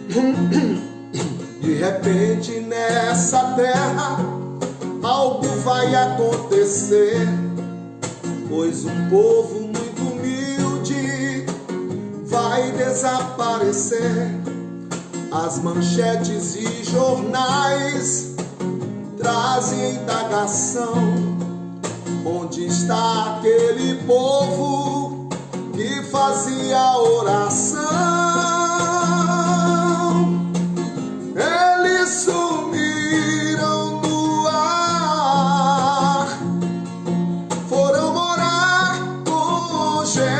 De repente nessa terra algo vai acontecer, pois um povo muito humilde vai desaparecer. As manchetes e jornais trazem indagação: onde está aquele povo que fazia oração? Eles sumiram no ar, foram morar com Jeová.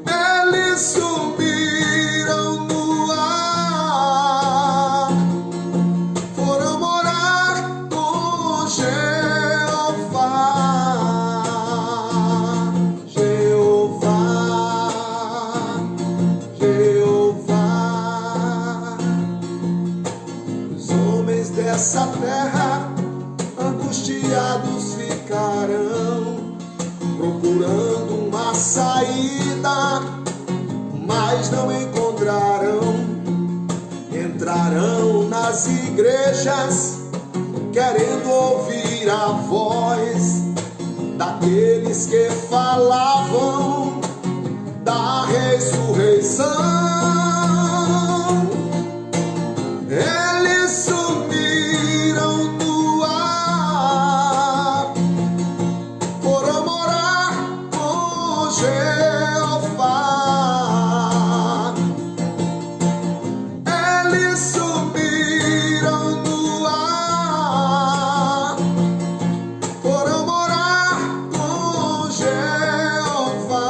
Eles sumiram no ar, foram morar com Jeová. Jeová. Os homens dessa terra angustiados ficarão, procurando uma saída, mas não encontrarão. Entrarão nas igrejas querendo ouvir a voz daqueles que falavam da ressurreição. Eles sumiram no ar, foram morar com Jeová. Eles sumiram no ar, foram morar com Jeová.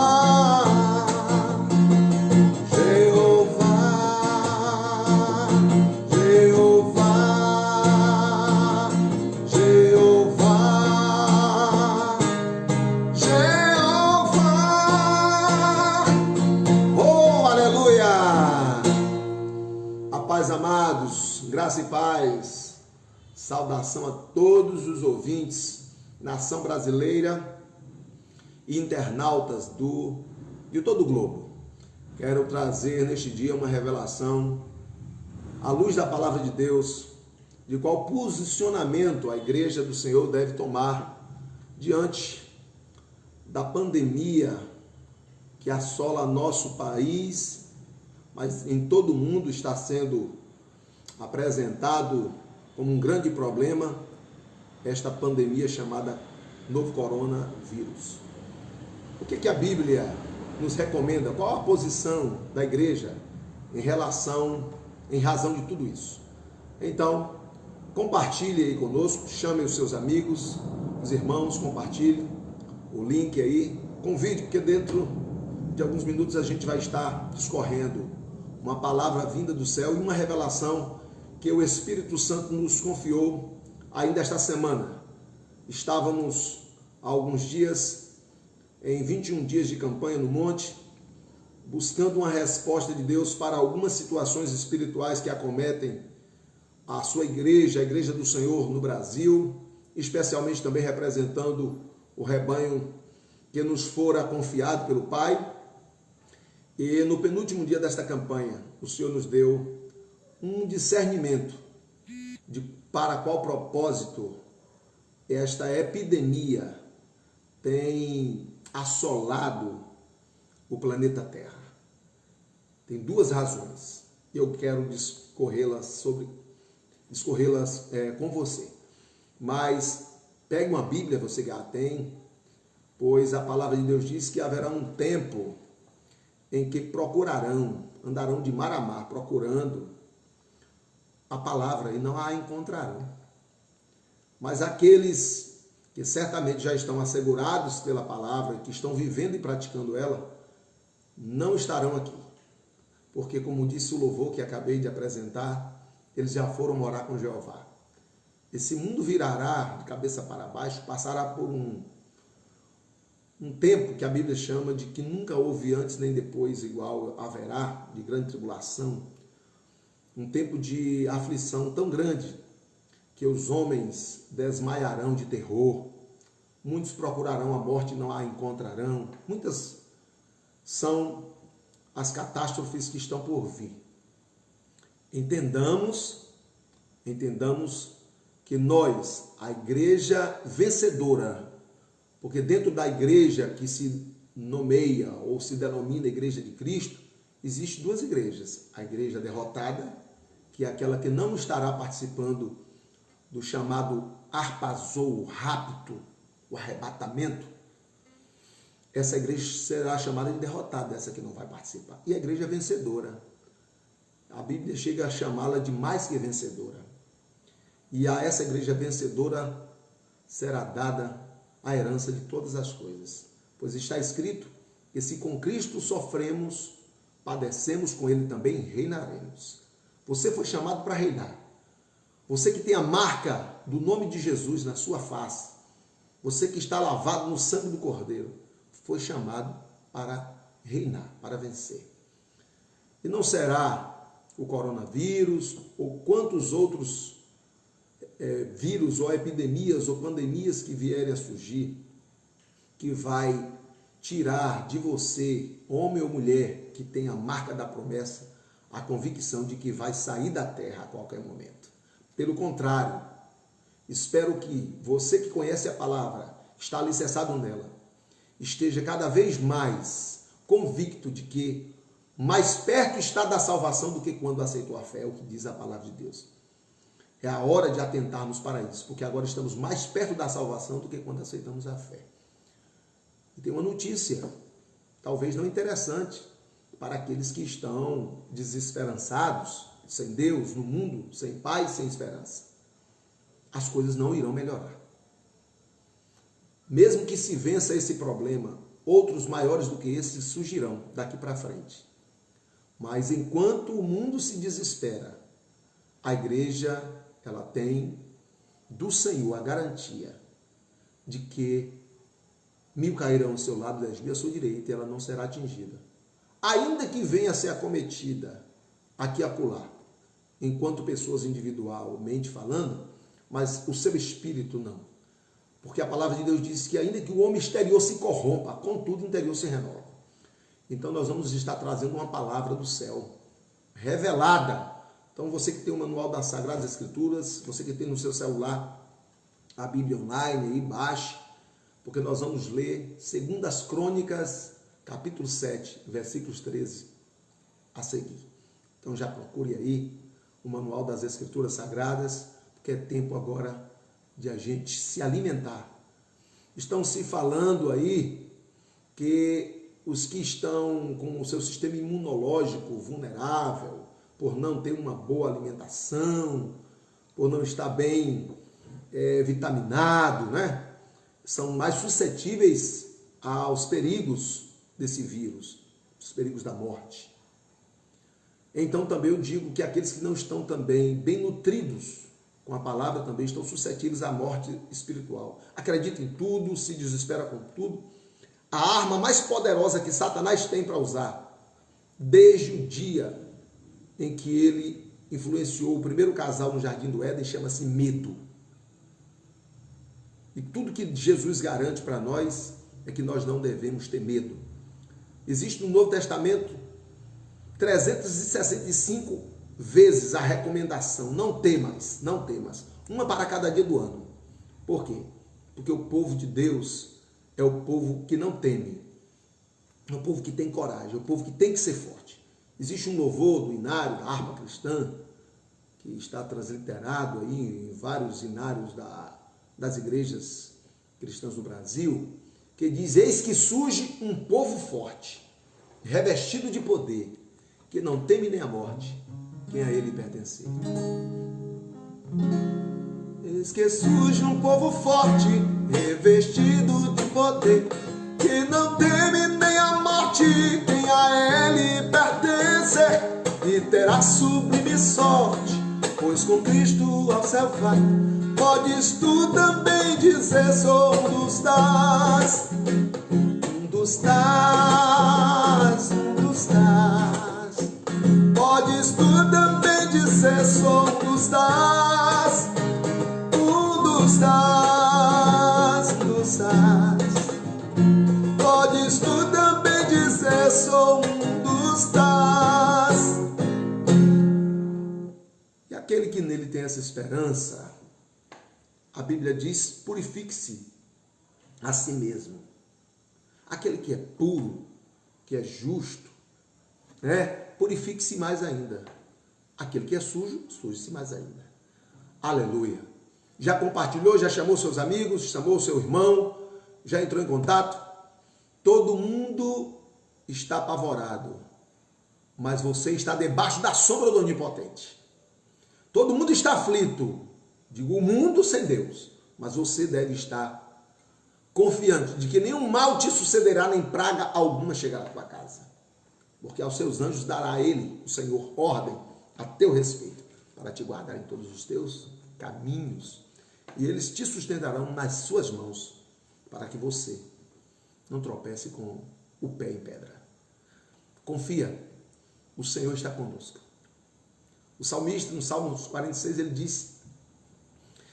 Amados, graça e paz, saudação a todos os ouvintes, nação brasileira e internautas de todo o globo. Quero trazer neste dia uma revelação, à luz da palavra de Deus, de qual posicionamento a igreja do Senhor deve tomar diante da pandemia que assola nosso país, mas em todo o mundo está sendo apresentado como um grande problema esta pandemia chamada novo coronavírus. O que a Bíblia nos recomenda? Qual a posição da igreja em razão de tudo isso? Então, compartilhe aí conosco, chame os seus amigos, os irmãos, compartilhe o link aí, convide, porque dentro de alguns minutos a gente vai estar discorrendo uma palavra vinda do céu e uma revelação que o Espírito Santo nos confiou ainda esta semana. Estávamos há alguns dias, em 21 dias de campanha no monte, buscando uma resposta de Deus para algumas situações espirituais que acometem a sua igreja, a igreja do Senhor no Brasil, especialmente também representando o rebanho que nos fora confiado pelo Pai. E no penúltimo dia desta campanha, o Senhor nos deu um discernimento de para qual propósito esta epidemia tem assolado o planeta Terra. Tem duas razões. Eu quero discorrê-las com você. Mas pegue uma Bíblia, você que a tem, pois a palavra de Deus diz que haverá um tempo em que andarão de mar a mar, procurando a palavra e não a encontrarão. Mas aqueles que certamente já estão assegurados pela palavra, que estão vivendo e praticando ela, não estarão aqui. Porque, como disse o louvor que acabei de apresentar, eles já foram morar com Jeová. Esse mundo virará de cabeça para baixo, passará por um tempo que a Bíblia chama de que nunca houve antes nem depois igual haverá, de grande tribulação, um tempo de aflição tão grande que os homens desmaiarão de terror, muitos procurarão a morte e não a encontrarão, muitas são as catástrofes que estão por vir. Entendamos que nós, a igreja vencedora, porque dentro da igreja que se nomeia ou se denomina Igreja de Cristo, existem duas igrejas. A igreja derrotada, que é aquela que não estará participando do chamado harpazou, o rapto, o arrebatamento. Essa igreja será chamada de derrotada, essa que não vai participar. E a igreja vencedora. A Bíblia chega a chamá-la de mais que vencedora. E a essa igreja vencedora será dada a herança de todas as coisas. Pois está escrito que se com Cristo sofremos, padecemos com Ele também, reinaremos. Você foi chamado para reinar. Você que tem a marca do nome de Jesus na sua face, você que está lavado no sangue do Cordeiro, foi chamado para reinar, para vencer. E não será o coronavírus ou quantos outros vírus ou epidemias ou pandemias que vierem a surgir, que vai tirar de você, homem ou mulher, que tem a marca da promessa, a convicção de que vai sair da terra a qualquer momento. Pelo contrário, espero que você que conhece a palavra, está alicerçado nela, esteja cada vez mais convicto de que mais perto está da salvação do que quando aceitou a fé, é o que diz a palavra de Deus. É a hora de atentarmos para isso, porque agora estamos mais perto da salvação do que quando aceitamos a fé. E tem uma notícia, talvez não interessante, para aqueles que estão desesperançados, sem Deus, no mundo, sem paz, sem esperança. As coisas não irão melhorar. Mesmo que se vença esse problema, outros maiores do que esse surgirão daqui para frente. Mas enquanto o mundo se desespera, a igreja, ela tem do Senhor a garantia de que 1000 cairão ao seu lado, 10.000 à sua direita, e ela não será atingida. Ainda que venha a ser acometida aqui e acolá, enquanto pessoas individualmente falando, mas o seu espírito não. Porque a palavra de Deus diz que ainda que o homem exterior se corrompa, contudo o interior se renova. Então nós vamos estar trazendo uma palavra do céu, revelada. Então você que tem o manual das Sagradas Escrituras, você que tem no seu celular a Bíblia online, aí baixe, porque nós vamos ler 2 Crônicas, capítulo 7, versículos 13 a seguir. Então já procure aí o manual das Escrituras Sagradas, porque é tempo agora de a gente se alimentar. Estão se falando aí que os que estão com o seu sistema imunológico vulnerável, por não ter uma boa alimentação, por não estar bem vitaminado, né? São mais suscetíveis aos perigos desse vírus, os perigos da morte. Então também eu digo que aqueles que não estão também bem nutridos com a palavra também estão suscetíveis à morte espiritual. Acredita em tudo, se desespera com tudo. A arma mais poderosa que Satanás tem para usar, desde o dia em que ele influenciou o primeiro casal no Jardim do Éden, chama-se medo. E tudo que Jesus garante para nós é que nós não devemos ter medo. Existe no Novo Testamento 365 vezes a recomendação, não temas, não temas, uma para cada dia do ano. Por quê? Porque o povo de Deus é o povo que não teme, é o povo que tem coragem, é o povo que tem que ser forte. Existe um louvor do inário, da harpa cristã, que está transliterado aí em vários inários das igrejas cristãs no Brasil, que diz: eis que surge um povo forte, revestido de poder, que não teme nem a morte, quem a ele pertencer. Eis que surge um povo forte, revestido de poder, que não teme nem a morte, quem a ele pertencer, e terá sublime sorte, pois com Cristo ao céu vai. Podes tu também dizer: sou um dos tais, um dos tais, um dos tais. Podes tu também dizer: sou um dos tais, um dos tais, um dos tais. Podes tu também dizer: sou um dos tais. E aquele que nele tem essa esperança, a Bíblia diz, purifique-se a si mesmo. Aquele que é puro, que é justo, purifique-se mais ainda. Aquele que é sujo, suje-se mais ainda. Aleluia. Já compartilhou, já chamou seus amigos, chamou seu irmão, já entrou em contato? Todo mundo está apavorado, mas você está debaixo da sombra do Onipotente. Todo mundo está aflito, digo o mundo sem Deus, mas você deve estar confiante de que nenhum mal te sucederá, nem praga alguma chegará à tua casa. Porque aos seus anjos dará ele, o Senhor, ordem a teu respeito, para te guardar em todos os teus caminhos. E eles te sustentarão nas suas mãos, para que você não tropece com o pé em pedra. Confia, o Senhor está conosco. O salmista, no Salmo 46, ele diz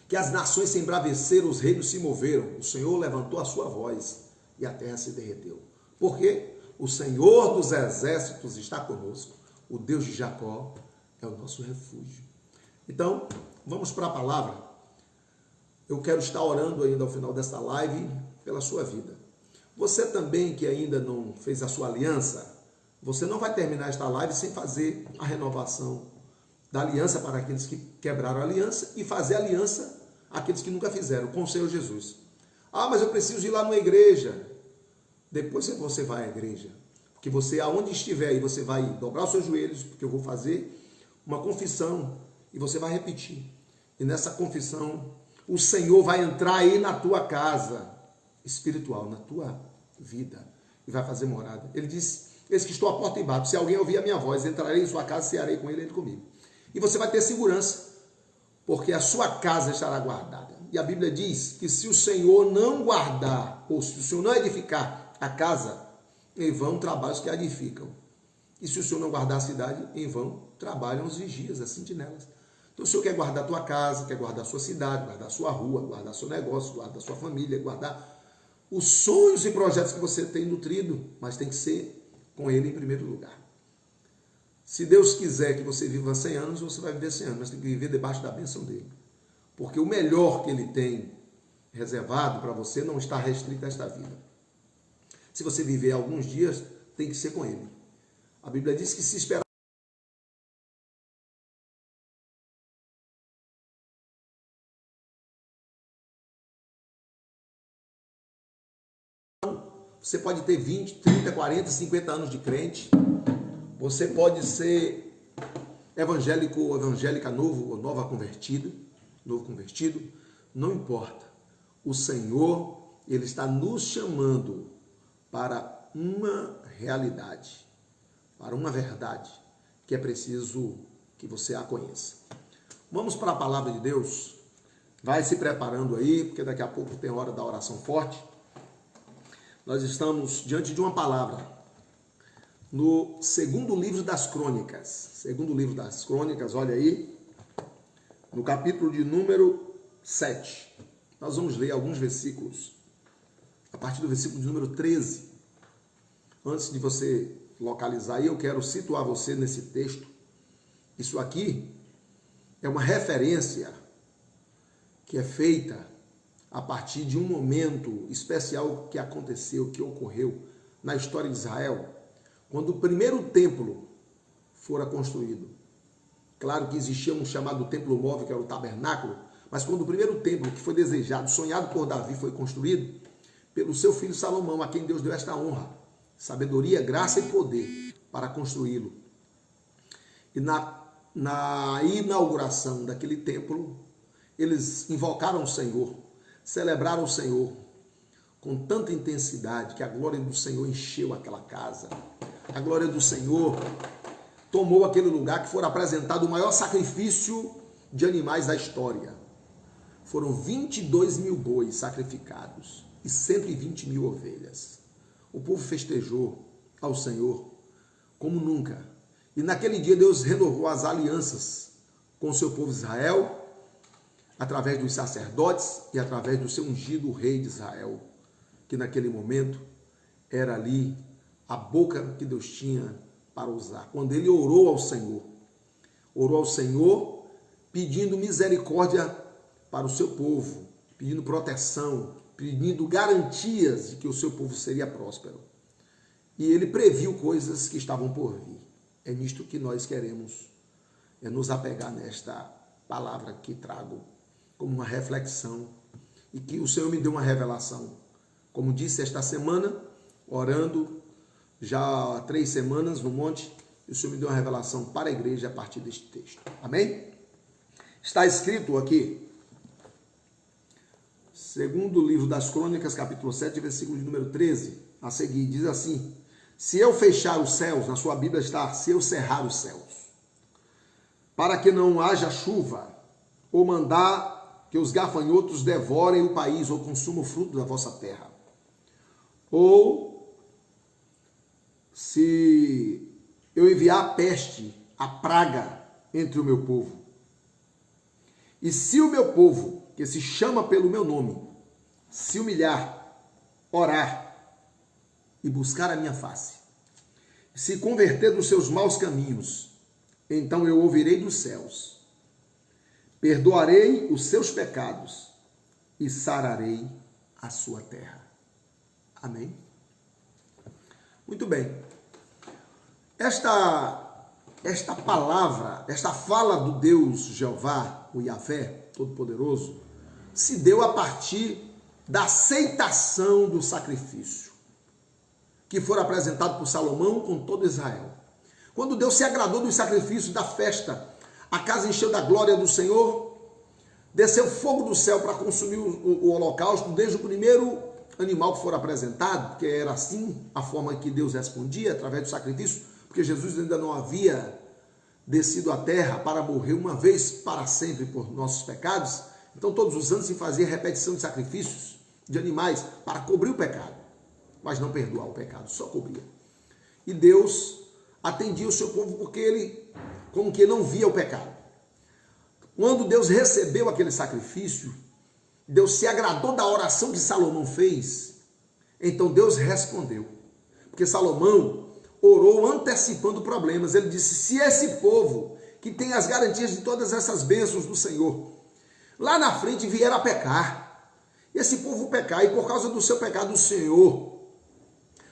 que as nações se embraveceram, os reinos se moveram, o Senhor levantou a sua voz e a terra se derreteu. Por quê? O Senhor dos exércitos está conosco, o Deus de Jacó é o nosso refúgio. Então, vamos para a palavra. Eu quero estar orando ainda ao final desta live pela sua vida. Você também que ainda não fez a sua aliança, você não vai terminar esta live sem fazer a renovação da aliança para aqueles que quebraram a aliança e fazer aliança àqueles que nunca fizeram com o Senhor Jesus. Ah, mas eu preciso ir lá numa igreja. Depois você vai à igreja, porque você, aonde estiver aí, você vai dobrar os seus joelhos, porque eu vou fazer uma confissão e você vai repetir. E nessa confissão, o Senhor vai entrar aí na tua casa espiritual, na tua vida, e vai fazer morada. Ele diz, eis que estou à porta e bato, se alguém ouvir a minha voz, entrarei em sua casa, cearei com ele comigo. E você vai ter segurança, porque a sua casa estará guardada. E a Bíblia diz que se o Senhor não guardar, ou se o Senhor não edificar a casa, em vão trabalham os que a edificam. E se o Senhor não guardar a cidade, em vão trabalham os vigias, as sentinelas. Então o Senhor quer guardar a tua casa, quer guardar a sua cidade, guardar a sua rua, guardar seu negócio, guardar a sua família, guardar os sonhos e projetos que você tem nutrido, mas tem que ser com Ele em primeiro lugar. Se Deus quiser que você viva 100 anos, você vai viver 100 anos, mas tem que viver debaixo da bênção dele. Porque o melhor que ele tem reservado para você não está restrito a esta vida. Se você viver alguns dias, tem que ser com ele. A Bíblia diz que se esperar, você pode ter 20, 30, 40, 50 anos de crente. Você pode ser evangélico ou evangélica novo ou nova convertida, novo convertido. Não importa. O Senhor, Ele está nos chamando para uma realidade, para uma verdade, que é preciso que você a conheça. Vamos para a palavra de Deus. Vai se preparando aí, porque daqui a pouco tem hora da oração forte. Nós estamos diante de uma palavra no segundo livro das Crônicas. Segundo livro das Crônicas, olha aí, no capítulo de número 7. Nós vamos ler alguns versículos, a partir do versículo de número 13. Antes de você localizar aí, eu quero situar você nesse texto. Isso aqui é uma referência que é feita a partir de um momento especial que aconteceu, que ocorreu na história de Israel, quando o primeiro templo fora construído. Claro que existia um chamado templo móvel, que era o tabernáculo, mas quando o primeiro templo que foi desejado, sonhado por Davi, foi construído, pelo seu filho Salomão, a quem Deus deu esta honra, sabedoria, graça e poder para construí-lo. E na inauguração daquele templo, eles invocaram o Senhor, celebraram o Senhor com tanta intensidade que a glória do Senhor encheu aquela casa. A glória do Senhor tomou aquele lugar que foi apresentado o maior sacrifício de animais da história. Foram 22 mil bois sacrificados e 120 mil ovelhas. O povo festejou ao Senhor como nunca. E naquele dia Deus renovou as alianças com o seu povo Israel, através dos sacerdotes e através do seu ungido rei de Israel, que naquele momento era ali a boca que Deus tinha para usar. Quando ele orou ao Senhor, pedindo misericórdia para o seu povo, pedindo proteção, pedindo garantias de que o seu povo seria próspero. E ele previu coisas que estavam por vir. É nisto que nós queremos, é nos apegar nesta palavra que trago como uma reflexão e que o Senhor me deu uma revelação. Como disse esta semana, orando já há 3 semanas no monte, o Senhor me deu uma revelação para a igreja a partir deste texto. Amém? Está escrito aqui, segundo livro das Crônicas, capítulo 7, versículo de número 13, a seguir, diz assim: se eu fechar os céus, na sua Bíblia está, se eu cerrar os céus, para que não haja chuva, ou mandar que os gafanhotos devorem o país, ou consumam o fruto da vossa terra, ou se eu enviar a peste, a praga entre o meu povo, e se o meu povo, que se chama pelo meu nome, se humilhar, orar e buscar a minha face, se converter dos seus maus caminhos, então eu ouvirei dos céus, perdoarei os seus pecados e sararei a sua terra. Amém? Muito bem. Esta palavra, esta fala do Deus Jeová, o Yahvé Todo-Poderoso, se deu a partir da aceitação do sacrifício que foi apresentado por Salomão com todo Israel. Quando Deus se agradou dos sacrifícios da festa, a casa encheu da glória do Senhor, desceu fogo do céu para consumir o holocausto, desde o primeiro animal que for apresentado, que era assim a forma que Deus respondia, através do sacrifício, porque Jesus ainda não havia descido à terra para morrer uma vez para sempre por nossos pecados. Então todos os anos se fazia repetição de sacrifícios de animais para cobrir o pecado, mas não perdoar o pecado, só cobria. E Deus atendia o seu povo porque ele, como que não via o pecado. Quando Deus recebeu aquele sacrifício, Deus se agradou da oração que Salomão fez, então Deus respondeu, porque Salomão orou antecipando problemas. Ele disse: se esse povo, que tem as garantias de todas essas bênçãos do Senhor, lá na frente vier a pecar, esse povo pecar, e por causa do seu pecado o Senhor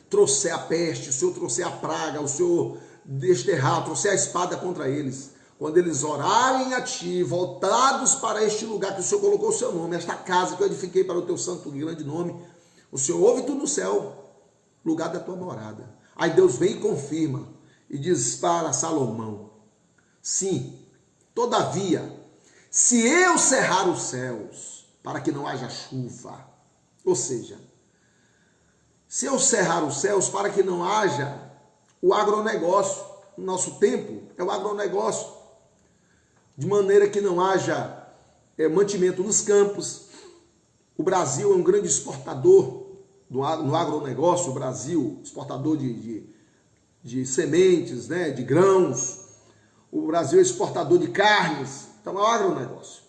trouxer a peste, o Senhor trouxer a praga, o Senhor desterrar, trouxer a espada contra eles, quando eles orarem a ti, voltados para este lugar que o Senhor colocou o seu nome, esta casa que eu edifiquei para o teu santo e grande nome, o Senhor ouve tu no céu, lugar da tua morada. Aí Deus vem e confirma, e diz para Salomão: sim, todavia, se eu cerrar os céus, para que não haja chuva, ou seja, se eu cerrar os céus para que não haja o agronegócio, no nosso tempo é o agronegócio, de maneira que não haja mantimento nos campos. O Brasil é um grande exportador no agronegócio, o Brasil exportador de sementes, né, de grãos, o Brasil é exportador de carnes, então é o agronegócio.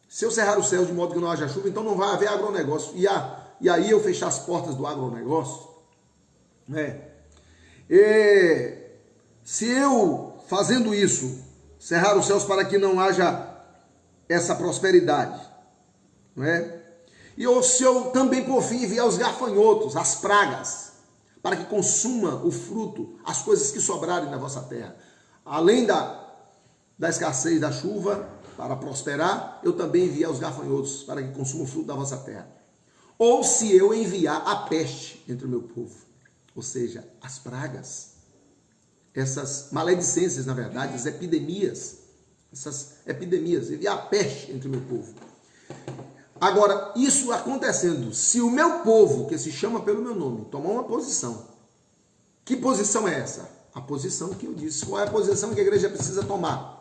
Se eu cerrar os céus de modo que não haja chuva, então não vai haver agronegócio. E aí eu fechar as portas do agronegócio, né? Se eu, fazendo isso, cerrar os céus para que não haja essa prosperidade, não é? Se eu também, por fim, enviar os gafanhotos, as pragas, para que consuma o fruto, as coisas que sobrarem na vossa terra, além da escassez da chuva, para prosperar, eu também enviar os gafanhotos, para que consuma o fruto da vossa terra. Ou se eu enviar a peste entre o meu povo, ou seja, as pragas, essas maledicências, na verdade, as epidemias, enviar a peste entre o meu povo. Agora, isso acontecendo, se o meu povo, que se chama pelo meu nome, tomar uma posição, que posição é essa? A posição que eu disse. Qual é a posição que a igreja precisa tomar?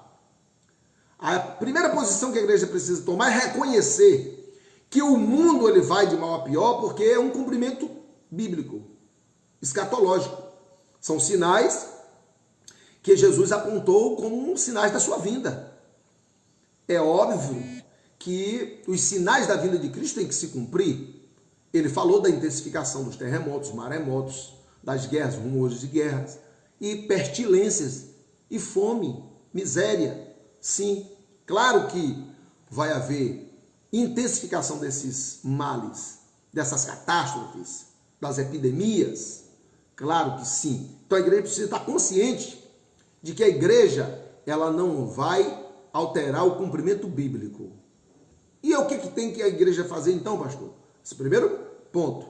A primeira posição que a igreja precisa tomar é reconhecer que o mundo ele vai de mal a pior porque é um cumprimento bíblico, escatológico. São sinais que Jesus apontou como sinais da sua vinda. É óbvio que os sinais da vinda de Cristo têm que se cumprir. Ele falou da intensificação dos terremotos, maremotos, das guerras, rumores de guerras, e pestilências, e fome, miséria. Sim, claro que vai haver intensificação desses males, dessas catástrofes, das epidemias. Claro que sim. Então a igreja precisa estar consciente de que a igreja ela não vai alterar o cumprimento bíblico. E o que tem que a igreja fazer então, pastor? Esse primeiro ponto.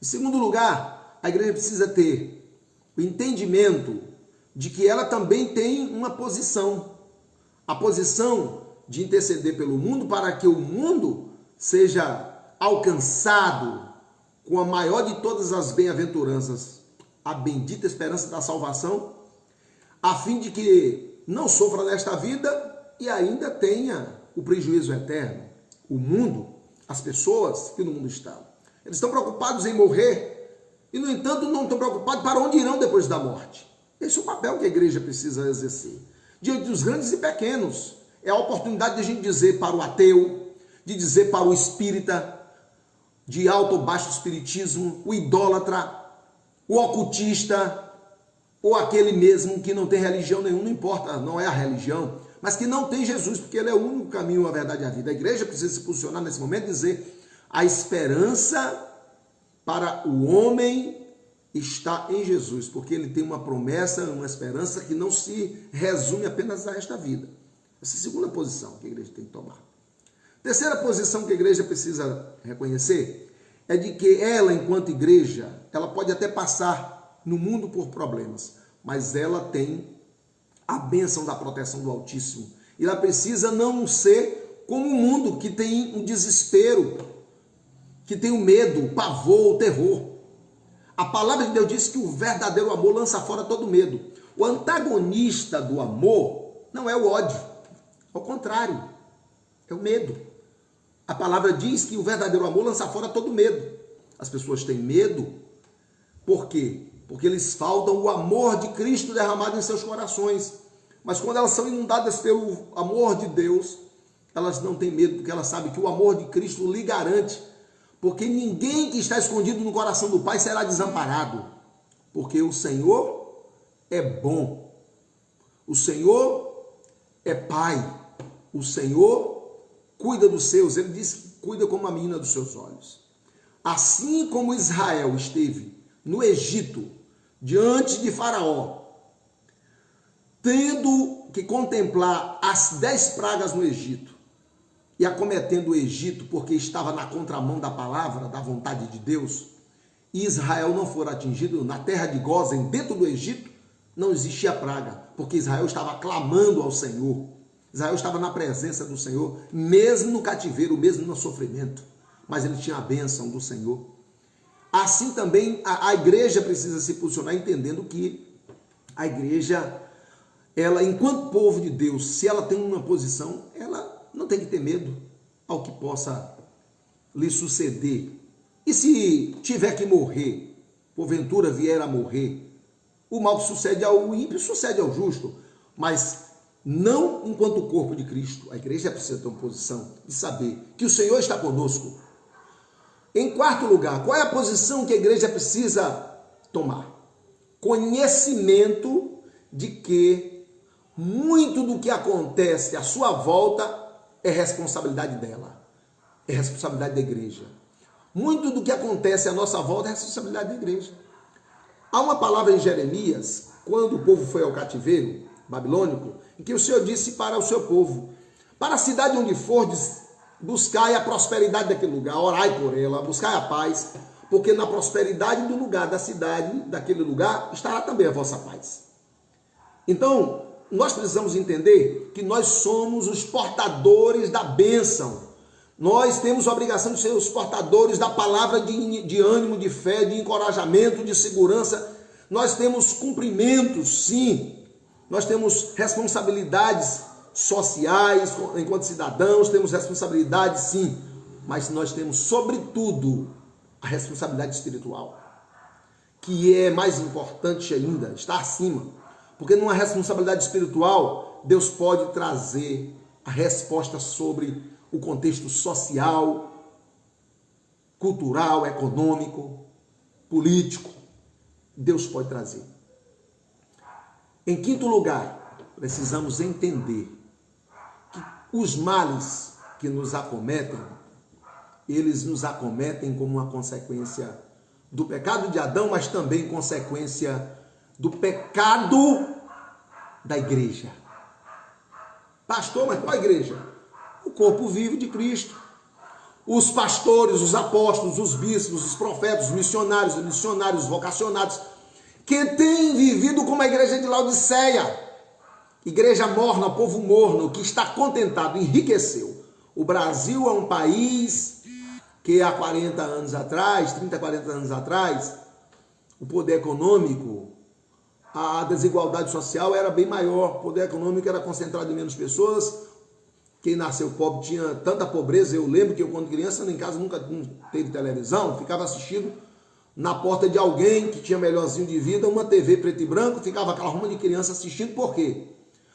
Em segundo lugar, a igreja precisa ter o entendimento de que ela também tem uma posição. A posição de interceder pelo mundo para que o mundo seja alcançado com a maior de todas as bem-aventuranças, a bendita esperança da salvação, a fim de que não sofra nesta vida e ainda tenha o prejuízo eterno. O mundo, as pessoas que no mundo estão, eles estão preocupados em morrer e, no entanto, não estão preocupados para onde irão depois da morte. Esse é o papel que a igreja precisa exercer. Diante dos grandes e pequenos, é a oportunidade de a gente dizer para o ateu, de dizer para o espírita, de alto ou baixo espiritismo, o idólatra, o ocultista, ou aquele mesmo que não tem religião nenhuma, não importa, não é a religião, mas que não tem Jesus, porque ele é o único caminho, a verdade e a vida. A igreja precisa se posicionar nesse momento e dizer: a esperança para o homem está em Jesus, porque ele tem uma promessa, uma esperança que não se resume apenas a esta vida. Essa é a segunda posição que a igreja tem que tomar. Terceira posição que a igreja precisa reconhecer é de que ela, enquanto igreja, ela pode até passar no mundo por problemas, mas ela tem a bênção da proteção do Altíssimo. E ela precisa não ser como o mundo que tem um desespero, que tem o medo, o pavor, o terror. A palavra de Deus diz que o verdadeiro amor lança fora todo medo. O antagonista do amor não é o ódio, ao contrário, é o medo. A palavra diz que o verdadeiro amor lança fora todo medo. As pessoas têm medo, por quê? Porque eles faltam o amor de Cristo derramado em seus corações. Mas quando elas são inundadas pelo amor de Deus, elas não têm medo, porque elas sabem que o amor de Cristo lhe garante. Porque ninguém que está escondido no coração do Pai será desamparado. Porque o Senhor é bom. O Senhor é Pai. O Senhor cuida dos seus. Ele diz que cuida como a menina dos seus olhos. Assim como Israel esteve no Egito, diante de Faraó, tendo que contemplar as 10 pragas no Egito, e acometendo o Egito porque estava na contramão da palavra, da vontade de Deus, e Israel não for atingido na terra de Gósen, dentro do Egito, não existia praga, porque Israel estava clamando ao Senhor. Israel estava na presença do Senhor, mesmo no cativeiro, mesmo no sofrimento, mas ele tinha a bênção do Senhor. Assim também a igreja precisa se posicionar, entendendo que a igreja, ela, enquanto povo de Deus, se ela tem uma posição, ela não tem que ter medo ao que possa lhe suceder. E se tiver que morrer, porventura vier a morrer, o mal que sucede ao ímpio sucede ao justo, mas não enquanto o corpo de Cristo. A igreja precisa ter uma posição de saber que o Senhor está conosco. Em quarto lugar, qual é a posição que a igreja precisa tomar? Conhecimento de que muito do que acontece à sua volta é responsabilidade dela, é responsabilidade da igreja. Muito do que acontece à nossa volta é responsabilidade da igreja. Há uma palavra em Jeremias, quando o povo foi ao cativeiro babilônico, em que o Senhor disse para o seu povo: para a cidade onde fordes, buscai a prosperidade daquele lugar, orai por ela, buscai a paz, porque na prosperidade do lugar, da cidade, daquele lugar, estará também a vossa paz. Então, nós precisamos entender que nós somos os portadores da bênção. Nós temos a obrigação de ser os portadores da palavra de ânimo, de fé, de encorajamento, de segurança. Nós temos cumprimentos, sim. Nós temos responsabilidades sociais enquanto cidadãos, temos responsabilidades, sim. Mas nós temos, sobretudo, a responsabilidade espiritual, que é mais importante ainda, está acima. Porque numa responsabilidade espiritual, Deus pode trazer a resposta sobre o contexto social, cultural, econômico, político. Deus pode trazer. Em quinto lugar, precisamos entender que os males que nos acometem, eles nos acometem como uma consequência do pecado de Adão, mas também consequência do pecado da igreja. Pastor, mas qual igreja? O corpo vivo de Cristo. Os pastores, os apóstolos, os bispos, os profetas, os missionários vocacionados, que têm vivido como a igreja de Laodiceia. Igreja morna, povo morno, que está contentado, enriqueceu. O Brasil é um país que há 40 anos atrás, 30, 40 anos atrás, o poder econômico, a desigualdade social era bem maior. O poder econômico era concentrado em menos pessoas. Quem nasceu pobre tinha tanta pobreza. Eu lembro que eu, quando criança, em casa nunca teve televisão, ficava assistindo na porta de alguém que tinha melhorzinho de vida, uma TV preto e branco, ficava aquela ruma de criança assistindo. Por quê?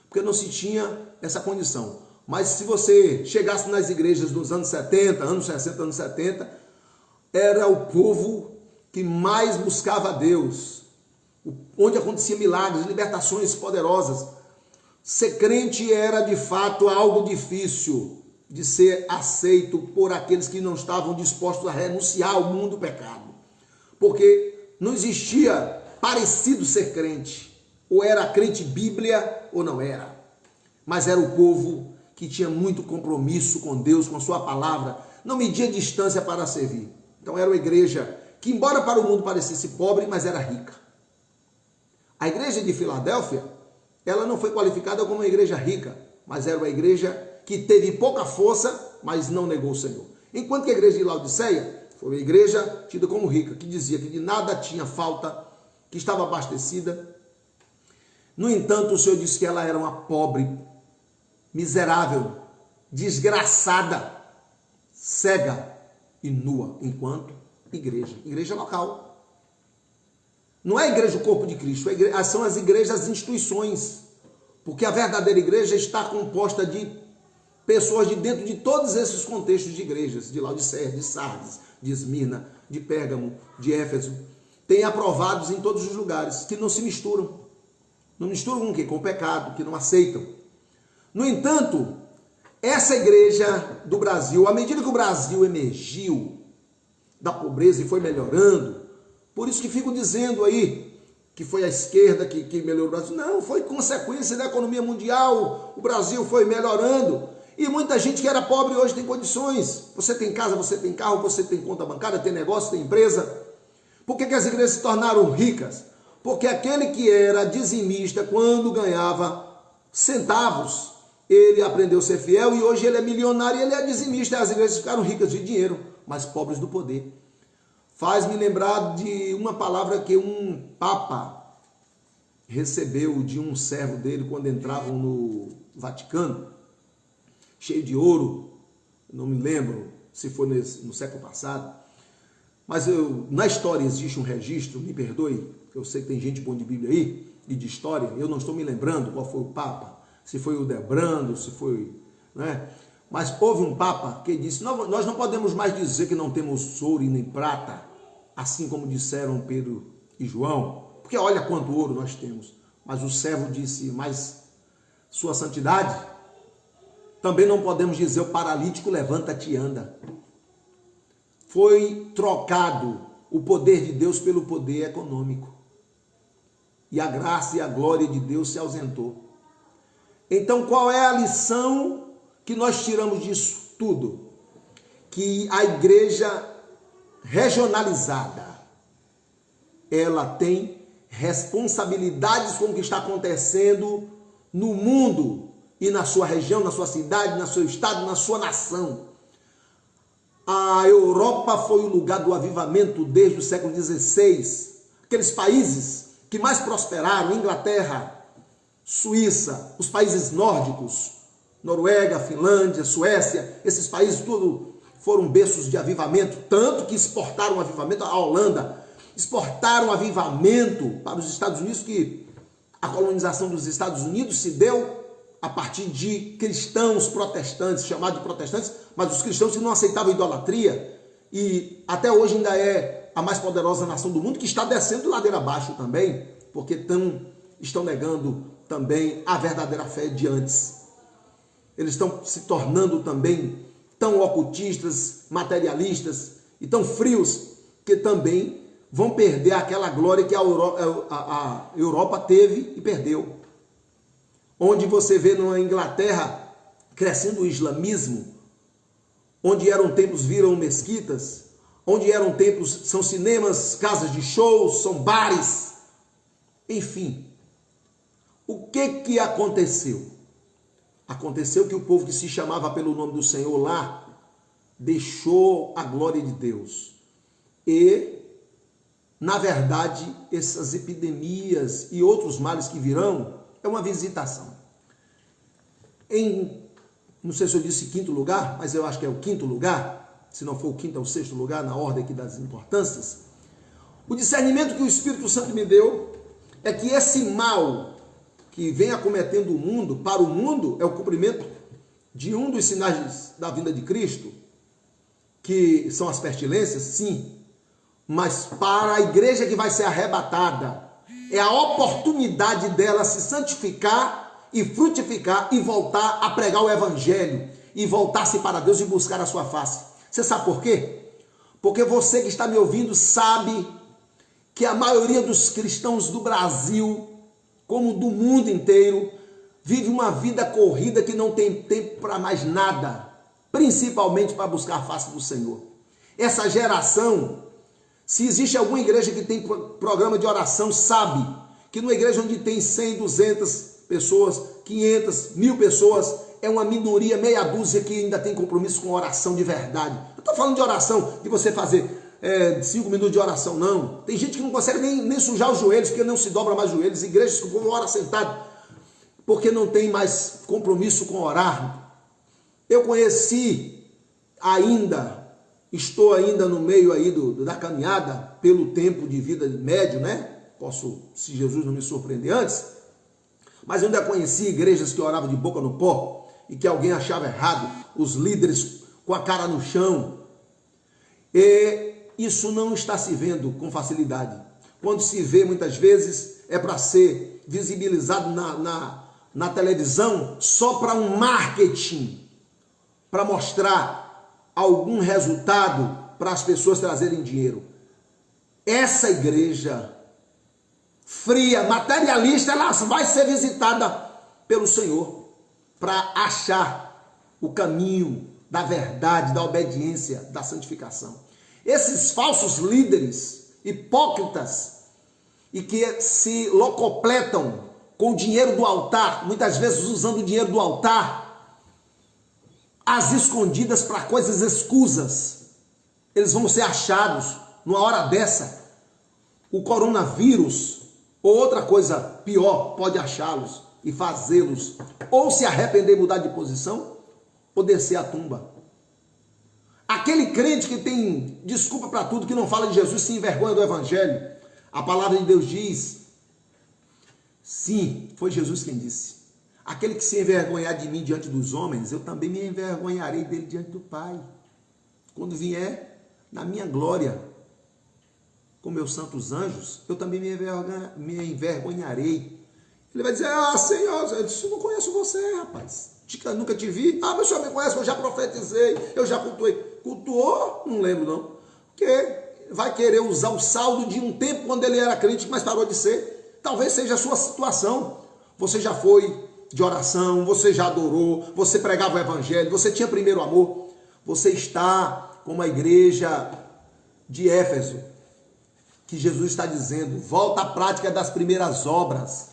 Porque não se tinha essa condição. Mas se você chegasse nas igrejas dos anos 70, anos 60, anos 70, era o povo que mais buscava a Deus, onde acontecia milagres, libertações poderosas. Ser crente era de fato algo difícil de ser aceito por aqueles que não estavam dispostos a renunciar ao mundo do pecado. Porque não existia parecido ser crente. Ou era crente Bíblia ou não era. Mas era o povo que tinha muito compromisso com Deus, com a sua palavra, não media distância para servir. Então era uma igreja que, embora para o mundo parecesse pobre, mas era rica. A igreja de Filadélfia, ela não foi qualificada como uma igreja rica, mas era uma igreja que teve pouca força, mas não negou o Senhor. Enquanto que a igreja de Laodiceia foi uma igreja tida como rica, que dizia que de nada tinha falta, que estava abastecida. No entanto, o Senhor disse que ela era uma pobre, miserável, desgraçada, cega e nua, enquanto igreja local. Não é a igreja o corpo de Cristo, são as igrejas, as instituições, porque a verdadeira igreja está composta de pessoas de dentro de todos esses contextos de igrejas, de Laodiceia, de Sardes, de Esmirna, de Pérgamo, de Éfeso, tem aprovados em todos os lugares, que não se misturam. Não misturam com o quê? Com o pecado, que não aceitam. No entanto, essa igreja do Brasil, à medida que o Brasil emergiu da pobreza e foi melhorando, por isso que fico dizendo aí que foi a esquerda que melhorou o Brasil. Não, foi consequência da economia mundial. O Brasil foi melhorando. E muita gente que era pobre hoje tem condições. Você tem casa, você tem carro, você tem conta bancária, tem negócio, tem empresa. Por que as igrejas se tornaram ricas? Porque aquele que era dizimista, quando ganhava centavos, ele aprendeu a ser fiel e hoje ele é milionário e ele é dizimista. As igrejas ficaram ricas de dinheiro, mas pobres do poder. Faz-me lembrar de uma palavra que um papa recebeu de um servo dele quando entravam no Vaticano, cheio de ouro. Não me lembro se foi no século passado, mas na história existe um registro, me perdoe, eu sei que tem gente boa de Bíblia aí, e de história, eu não estou me lembrando qual foi o papa, se foi o Debrando, se foi, né? Mas houve um papa que disse, nós não podemos mais dizer que não temos ouro e nem prata, assim como disseram Pedro e João, porque olha quanto ouro nós temos. Mas o servo disse, mas sua santidade, também não podemos dizer o paralítico levanta-te e anda. Foi trocado o poder de Deus pelo poder econômico. E a graça e a glória de Deus se ausentou. Então qual é a lição que nós tiramos disso tudo? Que a igreja regionalizada, ela tem responsabilidades com o que está acontecendo no mundo e na sua região, na sua cidade, no seu estado, na sua nação. A Europa foi o lugar do avivamento desde o século XVI. Aqueles países que mais prosperaram, Inglaterra, Suíça, os países nórdicos, Noruega, Finlândia, Suécia, esses países tudo foram berços de avivamento, tanto que exportaram avivamento. A Holanda exportaram avivamento para os Estados Unidos, que a colonização dos Estados Unidos se deu a partir de cristãos protestantes, chamados de protestantes, mas os cristãos que não aceitavam idolatria, e até hoje ainda é a mais poderosa nação do mundo, que está descendo ladeira abaixo também, porque estão negando também a verdadeira fé de antes. Eles estão se tornando também tão ocultistas, materialistas e tão frios, que também vão perder aquela glória que a Europa teve e perdeu. Onde você vê na Inglaterra crescendo o islamismo, onde eram templos viram mesquitas, onde eram templos são cinemas, casas de shows, são bares, enfim. O que aconteceu? Aconteceu que o povo que se chamava pelo nome do Senhor lá deixou a glória de Deus. E, na verdade, essas epidemias e outros males que virão é uma visitação. Não sei se eu disse quinto lugar, mas eu acho que é o quinto lugar, se não for o quinto, é o sexto lugar, na ordem aqui das importâncias. O discernimento que o Espírito Santo me deu é que esse mal que vem acometendo o mundo, para o mundo, é o cumprimento de um dos sinais da vinda de Cristo, que são as pestilências, sim, mas para a igreja que vai ser arrebatada, é a oportunidade dela se santificar e frutificar e voltar a pregar o evangelho e voltar-se para Deus e buscar a sua face. Você sabe por quê? Porque você que está me ouvindo sabe que a maioria dos cristãos do Brasil, como do mundo inteiro, vive uma vida corrida que não tem tempo para mais nada, principalmente para buscar a face do Senhor. Essa geração, se existe alguma igreja que tem programa de oração, sabe que numa igreja onde tem 100, 200 pessoas, 500, 1000 pessoas, é uma minoria, meia dúzia que ainda tem compromisso com oração de verdade. Eu estou falando de oração, de você fazer 5 minutos de oração, não. Tem gente que não consegue nem sujar os joelhos, porque não se dobra mais os joelhos. Igrejas que o povo ora sentado, porque não tem mais compromisso com orar. Eu conheci estou ainda no meio aí da caminhada, pelo tempo de vida médio, né? Posso, se Jesus não me surpreender antes, mas eu ainda conheci igrejas que oravam de boca no pó e que alguém achava errado, os líderes com a cara no chão. E isso não está se vendo com facilidade. Quando se vê, muitas vezes, é para ser visibilizado na televisão só para um marketing, para mostrar algum resultado para as pessoas trazerem dinheiro. Essa igreja fria, materialista, ela vai ser visitada pelo Senhor para achar o caminho da verdade, da obediência, da santificação. Esses falsos líderes, hipócritas, e que se locopletam com o dinheiro do altar, muitas vezes usando o dinheiro do altar, às escondidas para coisas escusas, eles vão ser achados numa hora dessa. O coronavírus ou outra coisa pior pode achá-los e fazê-los ou se arrepender e mudar de posição ou descer a tumba. Aquele crente que tem desculpa para tudo, que não fala de Jesus, se envergonha do evangelho. A palavra de Deus diz, sim, foi Jesus quem disse, aquele que se envergonhar de mim diante dos homens, eu também me envergonharei dele diante do Pai, quando vier na minha glória com meus santos anjos, eu também me envergonharei. Ele vai dizer, Senhor, eu não conheço você, rapaz, nunca te vi. Mas o senhor me conhece, eu já profetizei, eu já cultuei. Cultuou? Não lembro não, porque vai querer usar o saldo de um tempo quando ele era crente, mas parou de ser. Talvez seja a sua situação. Você já foi de oração, você já adorou, você pregava o evangelho, você tinha primeiro amor. Você está como a igreja de Éfeso, que Jesus está dizendo, volta à prática das primeiras obras,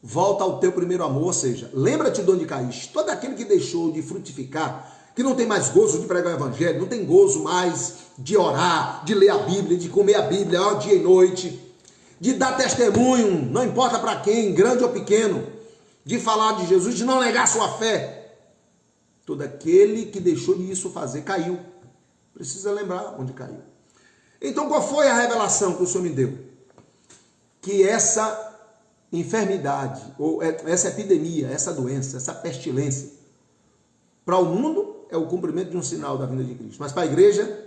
volta ao teu primeiro amor, ou seja, lembra-te de onde caíste. Todo aquele que deixou de frutificar, que não tem mais gozo de pregar o evangelho, não tem gozo mais de orar, de ler a Bíblia, de comer a Bíblia dia e noite, de dar testemunho, não importa para quem, grande ou pequeno, de falar de Jesus, de não negar sua fé. Todo aquele que deixou de isso fazer, caiu. Precisa lembrar onde caiu. Então, qual foi a revelação que o Senhor me deu? Que essa enfermidade, ou essa epidemia, essa doença, essa pestilência, para o mundo é o cumprimento de um sinal da vinda de Cristo. Mas para a igreja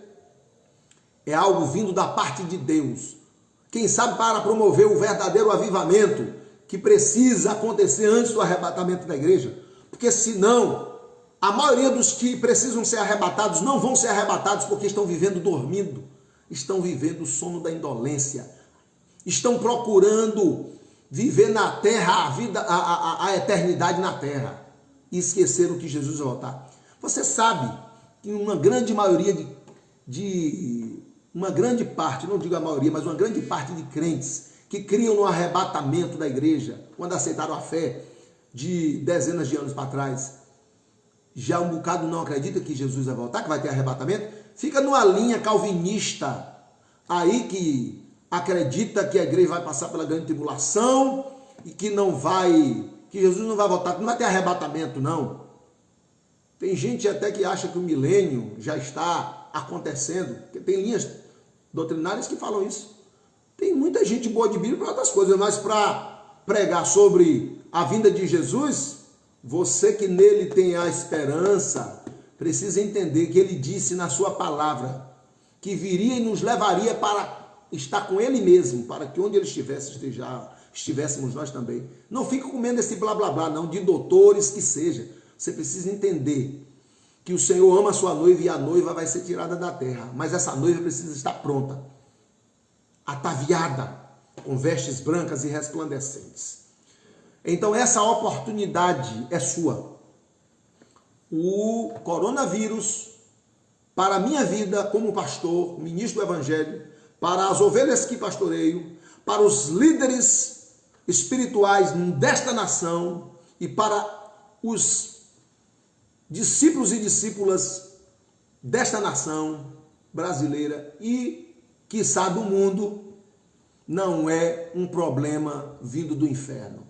É algo vindo da parte de Deus. Quem sabe para promover o verdadeiro avivamento que precisa acontecer antes do arrebatamento da igreja. Porque senão, a maioria dos que precisam ser arrebatados não vão ser arrebatados porque estão vivendo dormindo. Estão vivendo o sono da indolência. Estão procurando viver na terra a vida, a eternidade na terra. E esqueceram que Jesus vai voltar. Você sabe que uma grande maioria uma grande parte, não digo a maioria, mas uma grande parte de crentes que criam no arrebatamento da igreja, quando aceitaram a fé de dezenas de anos para trás, já um bocado não acredita que Jesus vai voltar, que vai ter arrebatamento, fica numa linha calvinista, aí que acredita que a igreja vai passar pela grande tribulação e que Jesus não vai voltar, que não vai ter arrebatamento, não. Tem gente até que acha que o milênio já está acontecendo, porque tem linhas doutrinárias que falam isso. Tem muita gente boa de Bíblia para outras coisas, mas para pregar sobre a vinda de Jesus, você que nele tem a esperança, precisa entender que ele disse na sua palavra que viria e nos levaria para estar com ele mesmo, para que onde ele estivesse, estivéssemos nós também. Não fique comendo esse blá blá blá, não, de doutores que seja. Você precisa entender que o Senhor ama a sua noiva e a noiva vai ser tirada da terra, mas essa noiva precisa estar pronta, ataviada, com vestes brancas e resplandecentes. Então essa oportunidade é sua. O coronavírus, para a minha vida como pastor, ministro do Evangelho, para as ovelhas que pastoreio, para os líderes espirituais desta nação e para os discípulos e discípulas desta nação brasileira e, quiçá, do mundo, não é um problema vindo do inferno.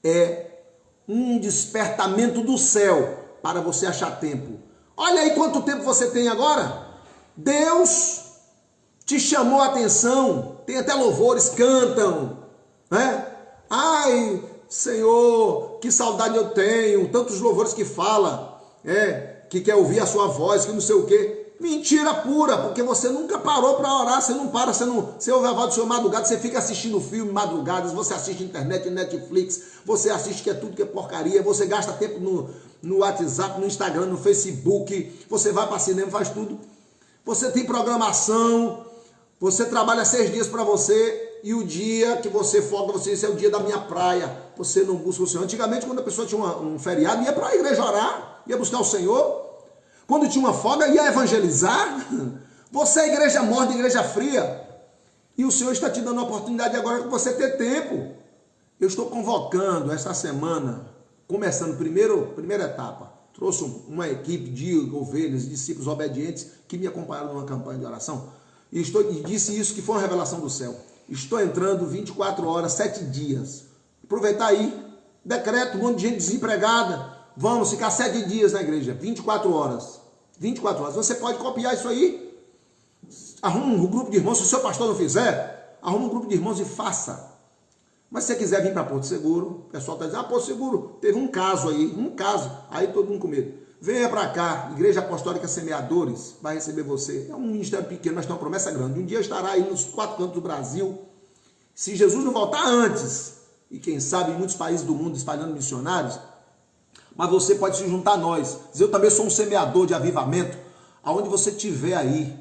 É um despertamento do céu para você achar tempo. Olha aí quanto tempo você tem agora. Deus te chamou a atenção. Tem até louvores, cantam, né? Ai, Senhor, que saudade eu tenho. Tantos louvores que fala, que quer ouvir a sua voz, que não sei o quê. Mentira pura, porque você nunca parou para orar, você não para, você ouve a voz do seu madrugada, você fica assistindo filme madrugadas, você assiste internet, Netflix, você assiste que é tudo que é porcaria, você gasta tempo no WhatsApp, no Instagram, no Facebook, você vai para cinema, faz tudo. Você tem programação, você trabalha 6 dias para você e o dia que você folga, você diz, é o dia da minha praia, você não busca o Senhor. Antigamente, quando a pessoa tinha um feriado, ia para a igreja orar, ia buscar o Senhor. Quando tinha uma folga, ia evangelizar. Você é igreja morta, igreja fria. E o Senhor está te dando a oportunidade agora de você ter tempo. Eu estou convocando esta semana, começando primeira etapa. Trouxe uma equipe de ovelhas, discípulos obedientes que me acompanharam numa campanha de oração. E disse isso que foi uma revelação do céu. Estou entrando 24 horas, 7 dias. Aproveitar aí, decreto, um monte de gente desempregada. Vamos ficar 7 dias na igreja, 24 horas. 24 horas. Você pode copiar isso aí. Arruma um grupo de irmãos. Se o seu pastor não fizer, arruma um grupo de irmãos e faça. Mas se você quiser vir para Porto Seguro, o pessoal está dizendo, Porto Seguro, teve um caso. Aí todo mundo com medo. Venha para cá, Igreja Apostólica Semeadores, vai receber você. É um ministério pequeno, mas tem uma promessa grande. Um dia estará aí nos 4 cantos do Brasil. Se Jesus não voltar antes, e quem sabe em muitos países do mundo espalhando missionários, mas você pode se juntar a nós. Eu também sou um semeador de avivamento. Aonde você estiver aí,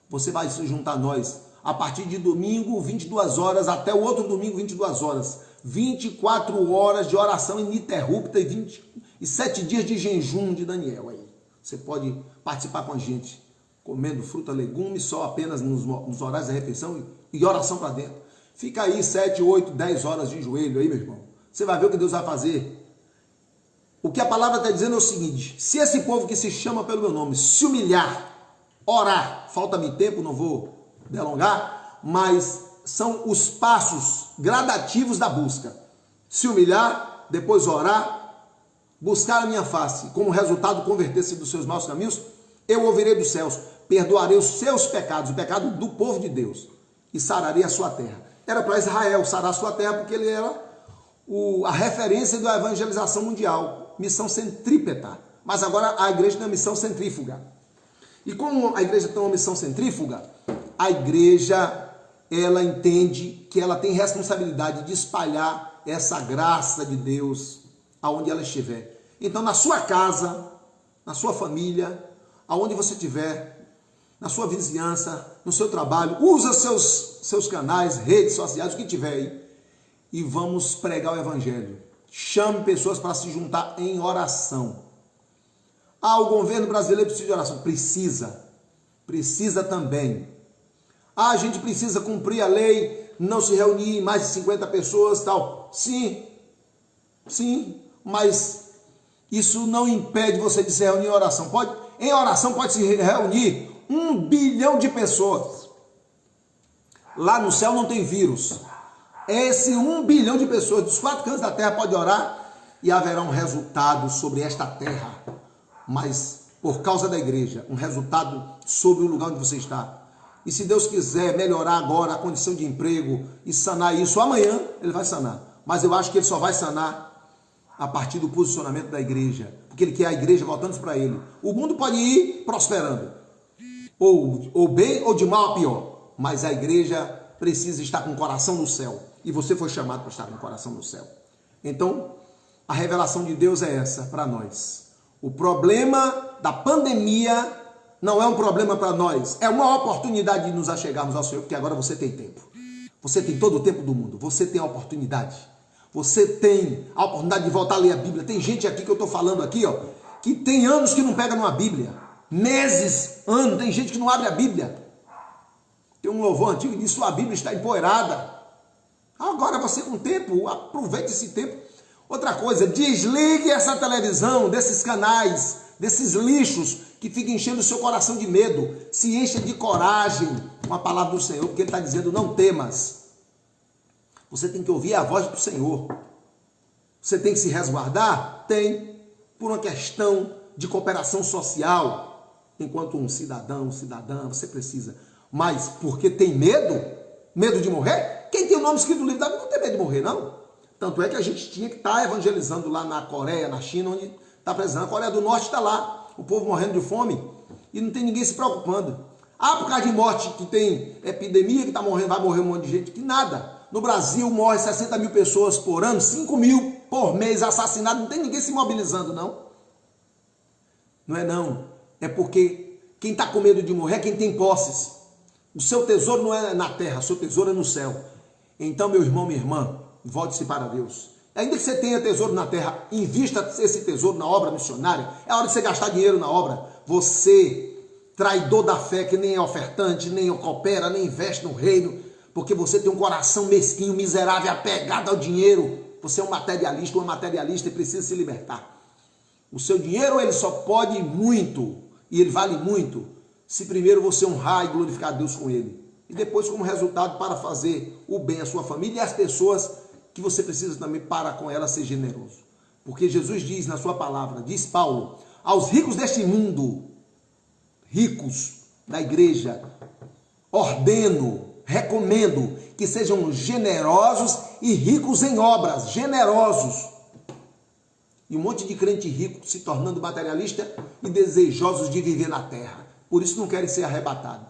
você vai se juntar a nós. A partir de domingo, 22 horas, até o outro domingo, 22 horas. 24 horas de oração ininterrupta e 7 dias de jejum de Daniel. Aí você pode participar com a gente, comendo fruta, legumes, só apenas nos horários da refeição e oração para dentro. Fica aí 7, 8, 10 horas de joelho aí, meu irmão. Você vai ver o que Deus vai fazer. O que a palavra está dizendo é o seguinte: se esse povo que se chama pelo meu nome se humilhar, orar, falta-me tempo, não vou delongar, mas são os passos gradativos da busca. Se humilhar, depois orar, buscar a minha face, como resultado converter-se dos seus maus caminhos, eu ouvirei dos céus, perdoarei os seus pecados, o pecado do povo de Deus, e sararei a sua terra. Era para Israel sarar a sua terra, porque ele era a referência da evangelização mundial, missão centrípeta. Mas agora a igreja tem uma missão centrífuga. E como a igreja tem uma missão centrífuga, a igreja, ela entende que ela tem responsabilidade de espalhar essa graça de Deus aonde ela estiver. Então, na sua casa, na sua família, aonde você estiver, na sua vizinhança, no seu trabalho, usa seus canais, redes sociais, o que tiver aí, e vamos pregar o evangelho. Chame pessoas para se juntar em oração. O governo brasileiro precisa de oração. Precisa também. A gente precisa cumprir a lei, não se reunir mais de 50 pessoas, tal. Sim, mas isso não impede você de se reunir em oração. Em oração pode se reunir 1 bilhão de pessoas. Lá no céu não tem vírus. Esse 1 bilhão de pessoas dos 4 cantos da terra pode orar e haverá um resultado sobre esta terra. Mas por causa da igreja, um resultado sobre o lugar onde você está. E se Deus quiser melhorar agora a condição de emprego e sanar isso amanhã, Ele vai sanar. Mas eu acho que Ele só vai sanar a partir do posicionamento da igreja. Porque Ele quer a igreja voltando para Ele. O mundo pode ir prosperando. Ou bem ou de mal a pior. Mas a igreja precisa estar com o coração no céu. E você foi chamado para estar com o coração no céu. Então, a revelação de Deus é essa para nós. O problema da pandemia não é um problema para nós. É uma oportunidade de nos achegarmos ao Senhor, porque agora você tem tempo. Você tem todo o tempo do mundo. Você tem a oportunidade. Você tem a oportunidade de voltar a ler a Bíblia. Tem gente aqui que eu estou falando aqui, que tem anos que não pega numa Bíblia. Meses, anos. Tem gente que não abre a Bíblia. Tem um louvor antigo que diz: sua Bíblia está empoeirada. Agora você com tempo, aproveite esse tempo. Outra coisa, desligue essa televisão, desses canais, desses lixos que ficam enchendo o seu coração de medo. Se encha de coragem com a palavra do Senhor, porque Ele está dizendo: não temas. Você tem que ouvir a voz do Senhor. Você tem que se resguardar? Tem. Por uma questão de cooperação social. Enquanto um cidadã, você precisa. Mas porque tem medo? Medo de morrer? Quem tem o nome escrito no livro da Bíblia não tem medo de morrer, não. Tanto é que a gente tinha que estar evangelizando lá na Coreia, na China, onde está precisando. A Coreia do Norte está lá, o povo morrendo de fome e não tem ninguém se preocupando. Por causa de morte, que tem epidemia, que está morrendo, vai morrer um monte de gente, que nada. No Brasil morre 60 mil pessoas por ano, 5 mil por mês assassinados, não tem ninguém se mobilizando, não. Não é não. É porque quem está com medo de morrer é quem tem posses. O seu tesouro não é na terra, o seu tesouro é no céu. Então, meu irmão, minha irmã, volte-se para Deus. Ainda que você tenha tesouro na terra, invista esse tesouro na obra missionária. É hora de você gastar dinheiro na obra. Você, traidor da fé, que nem é ofertante, nem coopera, nem investe no reino, porque você tem um coração mesquinho, miserável, apegado ao dinheiro. Você é um materialista, uma materialista e precisa se libertar. O seu dinheiro, ele só pode ir muito, e ele vale muito, se primeiro você honrar e glorificar a Deus com ele. E depois, como resultado, para fazer o bem à sua família e às pessoas que você precisa também para com elas ser generoso. Porque Jesus diz na sua palavra, diz Paulo, aos ricos deste mundo, ricos da igreja, ordeno, recomendo que sejam generosos e ricos em obras, generosos. E um monte de crente rico se tornando materialista e desejosos de viver na terra. Por isso não querem ser arrebatados.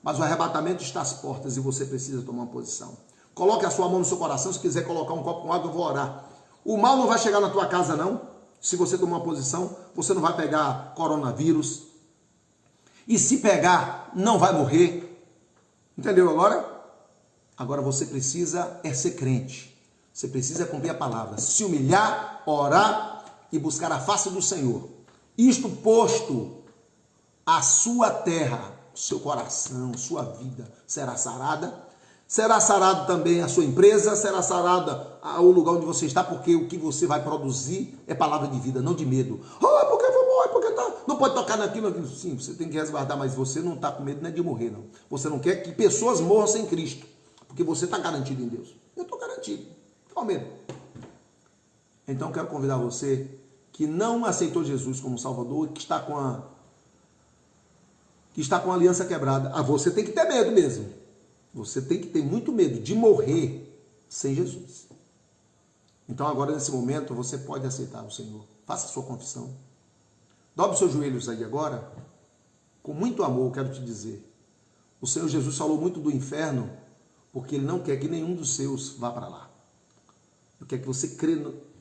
Mas o arrebatamento está às portas e você precisa tomar uma posição. Coloque a sua mão no seu coração. Se quiser colocar um copo com água, eu vou orar. O mal não vai chegar na tua casa, não. Se você tomar uma posição, você não vai pegar coronavírus. E se pegar, não vai morrer. Entendeu agora? Agora você precisa ser crente. Você precisa cumprir a palavra. Se humilhar, orar e buscar a face do Senhor. Isto posto, a sua terra, seu coração, sua vida será sarada. Será sarado também a sua empresa, será sarada o lugar onde você está, porque o que você vai produzir é palavra de vida, não de medo. Porque eu vou morrer, porque não pode tocar naquilo. Sim, você tem que resguardar, mas você não está com medo nem de morrer, não. Você não quer que pessoas morram sem Cristo, porque você está garantido em Deus. Eu estou garantido. Qual medo? Então, quero convidar você que não aceitou Jesus como Salvador, que está com a aliança quebrada. Você tem que ter medo mesmo. Você tem que ter muito medo de morrer sem Jesus. Então agora nesse momento você pode aceitar o Senhor. Faça a sua confissão. Dobre seus joelhos aí agora. Com muito amor quero te dizer. O Senhor Jesus falou muito do inferno, porque Ele não quer que nenhum dos seus vá para lá. Ele quer que você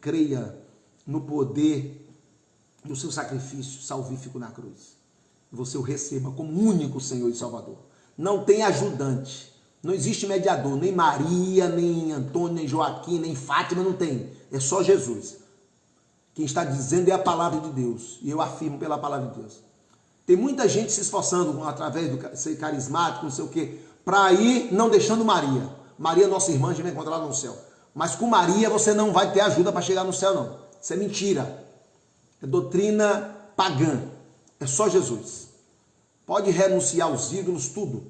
creia no poder do seu sacrifício salvífico na cruz. E você o receba como único Senhor e Salvador. Não tem ajudante. Não existe mediador. Nem Maria, nem Antônio, nem Joaquim, nem Fátima, não tem. É só Jesus. Quem está dizendo é a palavra de Deus. E eu afirmo pela palavra de Deus. Tem muita gente se esforçando através do ser carismático, não sei o quê, para ir não deixando Maria. Maria, nossa irmã, a gente vai encontrar lá no céu. Mas com Maria você não vai ter ajuda para chegar no céu, não. Isso é mentira. É doutrina pagã. É só Jesus. Pode renunciar aos ídolos, tudo.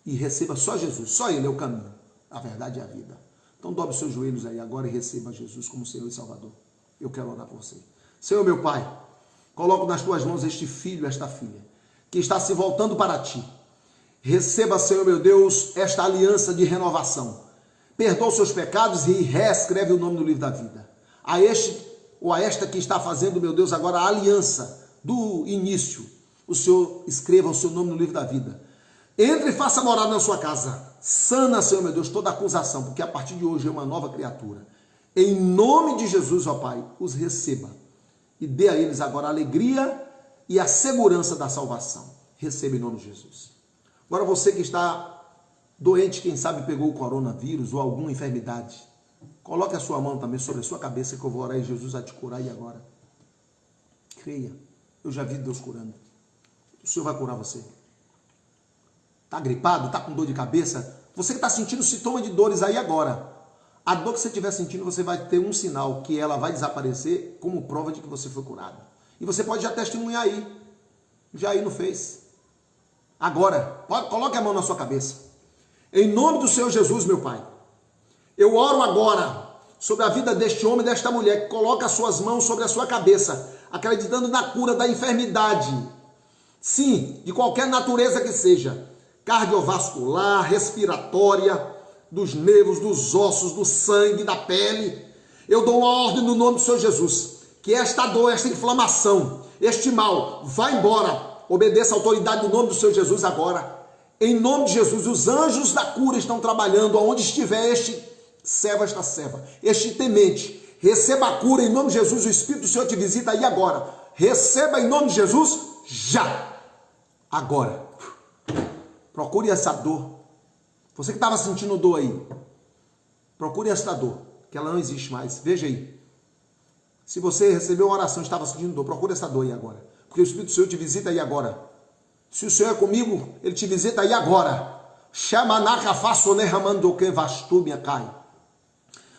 E receba só Jesus. Só Ele é o caminho, a verdade e a vida. Então dobre seus joelhos aí agora e receba Jesus como Senhor e Salvador. Eu quero orar por você. Senhor meu Pai, coloco nas tuas mãos este filho, esta filha, que está se voltando para ti. Receba, Senhor meu Deus, esta aliança de renovação. Perdoa os seus pecados e reescreve o nome no livro da vida. A este ou a esta que está fazendo, meu Deus, agora a aliança do início, o Senhor escreva o seu nome no livro da vida. Entre e faça morada na sua casa. Sana, Senhor meu Deus, toda acusação, porque a partir de hoje é uma nova criatura. Em nome de Jesus, ó Pai, os receba e dê a eles agora a alegria e a segurança da salvação. Receba em nome de Jesus. Agora você que está doente, quem sabe pegou o coronavírus ou alguma enfermidade, coloque a sua mão também sobre a sua cabeça que eu vou orar e Jesus vai te curar e agora. Creia, eu já vi Deus curando. O Senhor vai curar você. Está gripado? Está com dor de cabeça? Você que está sentindo sintoma de dores aí agora. A dor que você estiver sentindo, você vai ter um sinal que ela vai desaparecer como prova de que você foi curado. E você pode já testemunhar aí. Já aí não fez. Agora, coloque a mão na sua cabeça. Em nome do Senhor Jesus, meu Pai, eu oro agora sobre a vida deste homem e desta mulher que coloca as suas mãos sobre a sua cabeça, acreditando na cura da enfermidade. Sim, de qualquer natureza que seja. Cardiovascular, respiratória, dos nervos, dos ossos, do sangue, da pele. Eu dou uma ordem no nome do Senhor Jesus, que esta dor, esta inflamação, este mal, vá embora. Obedeça a autoridade do nome do Senhor Jesus agora. Em nome de Jesus, os anjos da cura estão trabalhando aonde estiver este servo, esta serva, este temente. Receba a cura em nome de Jesus, o Espírito do Senhor te visita aí agora. Receba em nome de Jesus, já. Agora. Procure essa dor. Você que estava sentindo dor aí, procure esta dor, que ela não existe mais. Veja aí. Se você recebeu uma oração e estava sentindo dor, procure essa dor aí agora. Porque o Espírito do Senhor te visita aí agora. Se o Senhor é comigo, Ele te visita aí agora.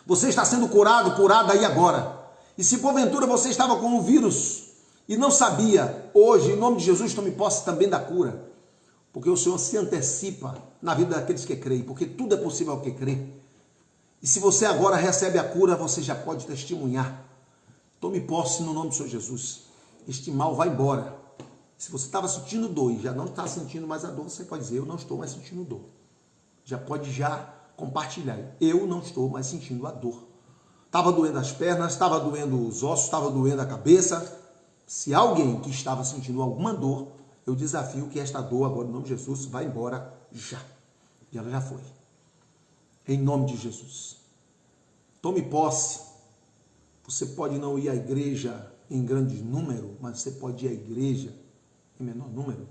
Você está sendo curado, curada aí agora. E se porventura você estava com um vírus e não sabia, hoje, em nome de Jesus, tome posse também da cura. Porque o Senhor se antecipa na vida daqueles que creem, porque tudo é possível ao que crê. E se você agora recebe a cura, você já pode testemunhar. Tome posse no nome do Senhor Jesus. Este mal vai embora. Se você estava sentindo dor e já não está sentindo mais a dor, você pode dizer, eu não estou mais sentindo dor. Já pode compartilhar. Eu não estou mais sentindo a dor. Estava doendo as pernas, estava doendo os ossos, estava doendo a cabeça. Se alguém que estava sentindo alguma dor, eu desafio que esta dor, agora, em nome de Jesus, vá embora já. E ela já foi. Em nome de Jesus. Tome posse. Você pode não ir à igreja em grande número, mas você pode ir à igreja em menor número.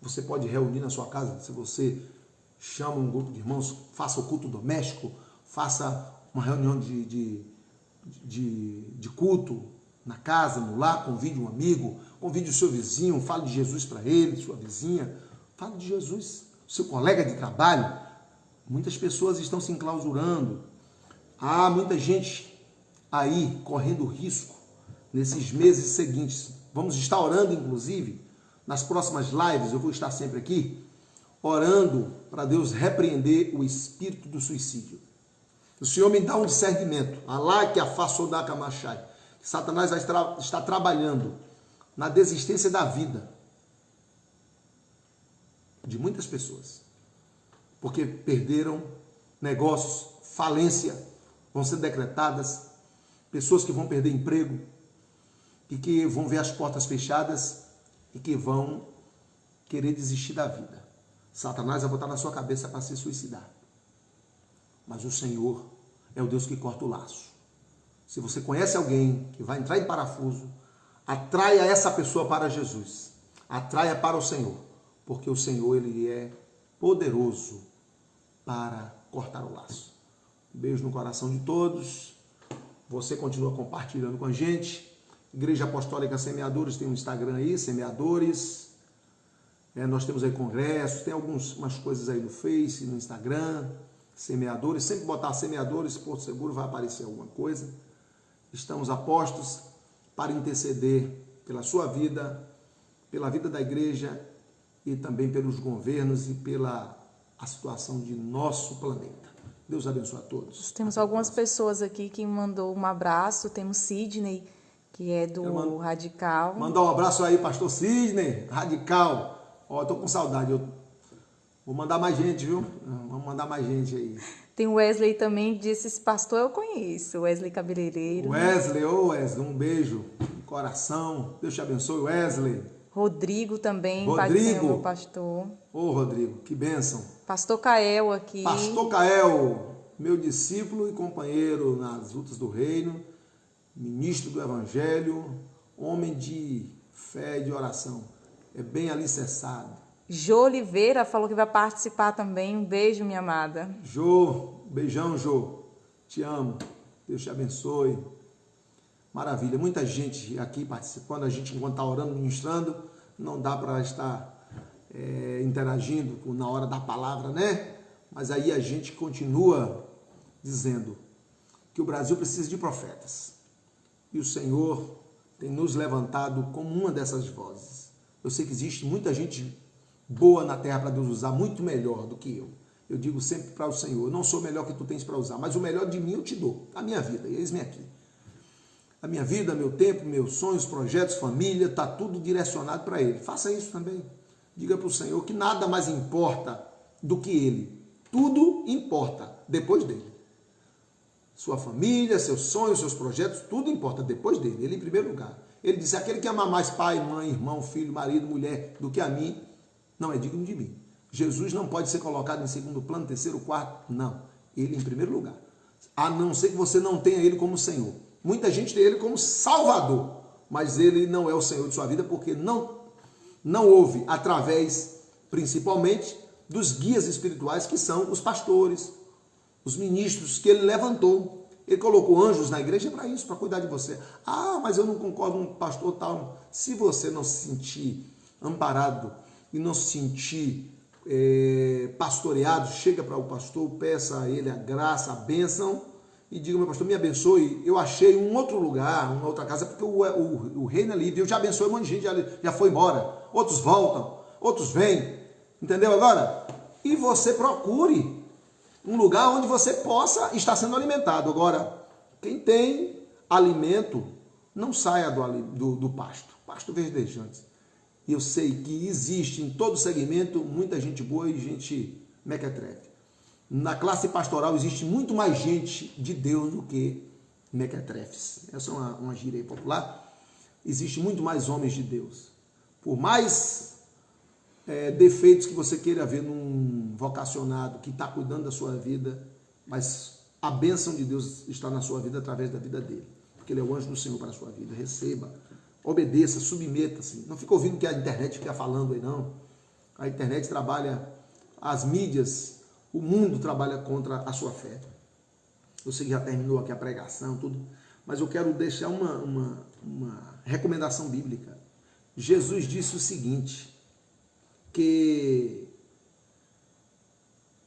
Você pode reunir na sua casa, se você chama um grupo de irmãos, faça o culto doméstico, faça uma reunião de culto na casa, no lar, convide um amigo, convide o seu vizinho, fale de Jesus para ele, sua vizinha, fale de Jesus, seu colega de trabalho. Muitas pessoas estão se enclausurando. Há muita gente aí correndo risco nesses meses seguintes. Vamos estar orando, inclusive, nas próximas lives, eu vou estar sempre aqui, orando para Deus repreender o espírito do suicídio. O Senhor me dá um discernimento. Alá que afassodaka machai. Satanás está trabalhando na desistência da vida de muitas pessoas, porque perderam negócios, falência, vão ser decretadas, pessoas que vão perder emprego e que vão ver as portas fechadas e que vão querer desistir da vida. Satanás vai botar na sua cabeça para se suicidar. Mas o Senhor é o Deus que corta o laço. Se você conhece alguém que vai entrar em parafuso, atraia essa pessoa para Jesus. Atraia para o Senhor. Porque o Senhor, Ele é poderoso para cortar o laço. Um beijo no coração de todos. Você continua compartilhando com a gente. Igreja Apostólica Semeadores tem um Instagram aí, Semeadores. Nós temos aí congressos, tem umas coisas aí no Face, no Instagram. Semeadores, sempre botar Semeadores, Porto Seguro, vai aparecer alguma coisa. Estamos apostos para interceder pela sua vida, pela vida da igreja e também pelos governos e pela a situação de nosso planeta. Deus abençoe a todos. Temos algumas pessoas aqui que mandou um abraço. Temos Sidney, que é do Radical. Mandar um abraço aí, pastor Sidney, Radical. Ó, tô com saudade. Vou mandar mais gente, viu? Vamos mandar mais gente aí. Tem o Wesley também, disse, esse pastor eu conheço, Wesley Cabeleireiro. Wesley, Wesley, um beijo no coração. Deus te abençoe, Wesley. Rodrigo também, Rodrigo, meu pastor. Ô, Rodrigo, que bênção. Pastor Cael aqui. Pastor Cael, meu discípulo e companheiro nas lutas do reino, ministro do evangelho, homem de fé e de oração. É bem alicerçado. Jô Oliveira falou que vai participar também. Um beijo, minha amada. Jô, beijão, Jô. Te amo. Deus te abençoe. Maravilha. Muita gente aqui participando. A gente, enquanto está orando, ministrando, não dá para estar interagindo na hora da palavra, né? Mas aí a gente continua dizendo que o Brasil precisa de profetas. E o Senhor tem nos levantado como uma dessas vozes. Eu sei que existe muita gente boa na terra para Deus usar, muito melhor do que eu. Eu digo sempre para o Senhor, eu não sou melhor que tu tens para usar, mas o melhor de mim eu te dou, a minha vida, e eis-me aqui. A minha vida, meu tempo, meus sonhos, projetos, família, está tudo direcionado para Ele. Faça isso também. Diga para o Senhor que nada mais importa do que Ele. Tudo importa depois dEle. Sua família, seus sonhos, seus projetos, tudo importa depois dEle, Ele em primeiro lugar. Ele disse, aquele que ama mais pai, mãe, irmão, filho, marido, mulher do que a mim, não é digno de mim. Jesus não pode ser colocado em segundo plano, terceiro, quarto, não. Ele em primeiro lugar. A não ser que você não tenha Ele como Senhor. Muita gente tem Ele como Salvador, mas Ele não é o Senhor de sua vida porque não ouve através, principalmente, dos guias espirituais que são os pastores, os ministros que Ele levantou. Ele colocou anjos na igreja para isso, para cuidar de você. Ah, mas eu não concordo com um pastor tal. Se você não se sentir amparado e não se sentir pastoreado, chega para o pastor, peça a ele a graça, a bênção e diga, meu pastor, me abençoe, eu achei um outro lugar, uma outra casa, porque o reino é livre, eu já abençoei um monte de gente, já foi embora, outros voltam, outros vêm, entendeu agora? E você procure um lugar onde você possa estar sendo alimentado. Agora, quem tem alimento, não saia do pasto verdejante. E eu sei que existe em todo segmento muita gente boa e gente mequetrefe. Na classe pastoral existe muito mais gente de Deus do que mequetrefes. Essa é uma gíria popular. Existe muito mais homens de Deus. Por mais defeitos que você queira ver num vocacionado que está cuidando da sua vida, mas a bênção de Deus está na sua vida através da vida dele. Porque ele é o anjo do Senhor para a sua vida. Receba. Obedeça, submeta-se. Não fica ouvindo o que a internet fica falando aí, não. A internet trabalha, as mídias, o mundo trabalha contra a sua fé. Eu sei que já terminou aqui a pregação, tudo, mas eu quero deixar uma recomendação bíblica. Jesus disse o seguinte, que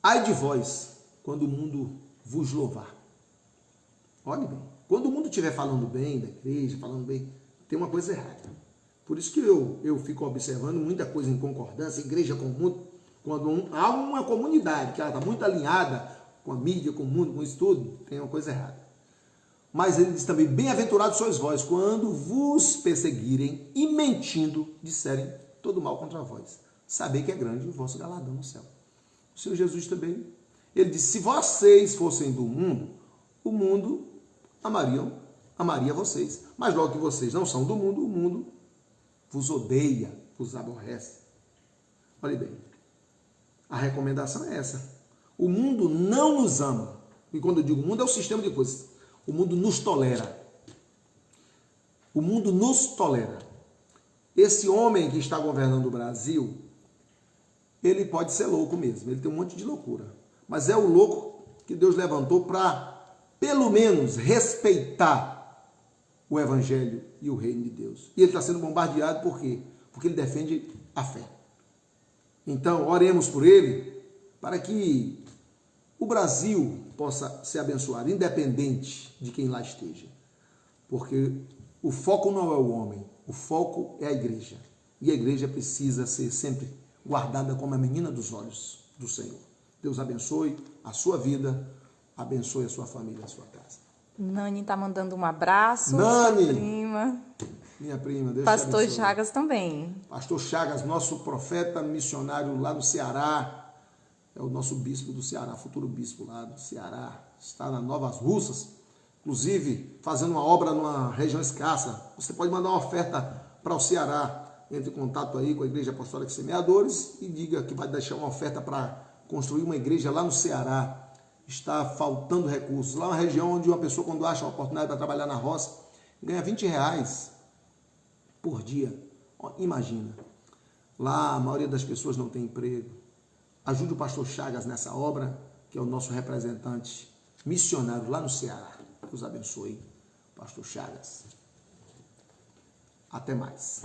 ai de vós, quando o mundo vos louvar. Olhe bem, quando o mundo estiver falando bem da igreja, falando bem, tem uma coisa errada. Por isso que eu fico observando muita coisa em concordância, igreja com o mundo, quando há uma comunidade que ela está muito alinhada com a mídia, com o mundo, com isso tudo, tem uma coisa errada. Mas ele diz também, bem-aventurados sois vós, quando vos perseguirem e mentindo, disserem todo mal contra vós. Sabei que é grande o vosso galardão no céu. O Senhor Jesus também, ele disse, se vocês fossem do mundo, o mundo amaria vocês. Mas logo que vocês não são do mundo, o mundo vos odeia, vos aborrece. Olhe bem, A recomendação é essa. O mundo não nos ama. E quando eu digo mundo, é o sistema de coisas. O mundo nos tolera. O mundo nos tolera. Esse homem que está governando o Brasil, ele pode ser louco mesmo. Ele tem um monte de loucura. Mas é o louco que Deus levantou para, pelo menos, respeitar o Evangelho e o reino de Deus. E ele está sendo bombardeado por quê? Porque ele defende a fé. Então, oremos por ele para que o Brasil possa ser abençoado, independente de quem lá esteja. Porque o foco não é o homem, o foco é a igreja. E a igreja precisa ser sempre guardada como a menina dos olhos do Senhor. Deus abençoe a sua vida, abençoe a sua família, a sua casa. Nani está mandando um abraço. Nani, sua prima. Minha prima, Deus Pastor te abençoe. Chagas também. Pastor Chagas, nosso profeta missionário lá no Ceará, é o nosso bispo do Ceará, futuro bispo lá do Ceará, está na Novas Russas, inclusive fazendo uma obra numa região escassa. Você pode mandar uma oferta para o Ceará, entre em contato aí com a Igreja Apostólica Semeadores e diga que vai deixar uma oferta para construir uma igreja lá no Ceará. Está faltando recursos. Lá é uma região onde uma pessoa, quando acha uma oportunidade para trabalhar na roça, ganha R$20 por dia. Imagina. Lá a maioria das pessoas não tem emprego. Ajude o pastor Chagas nessa obra, que é o nosso representante missionário lá no Ceará. Deus abençoe, pastor Chagas. Até mais.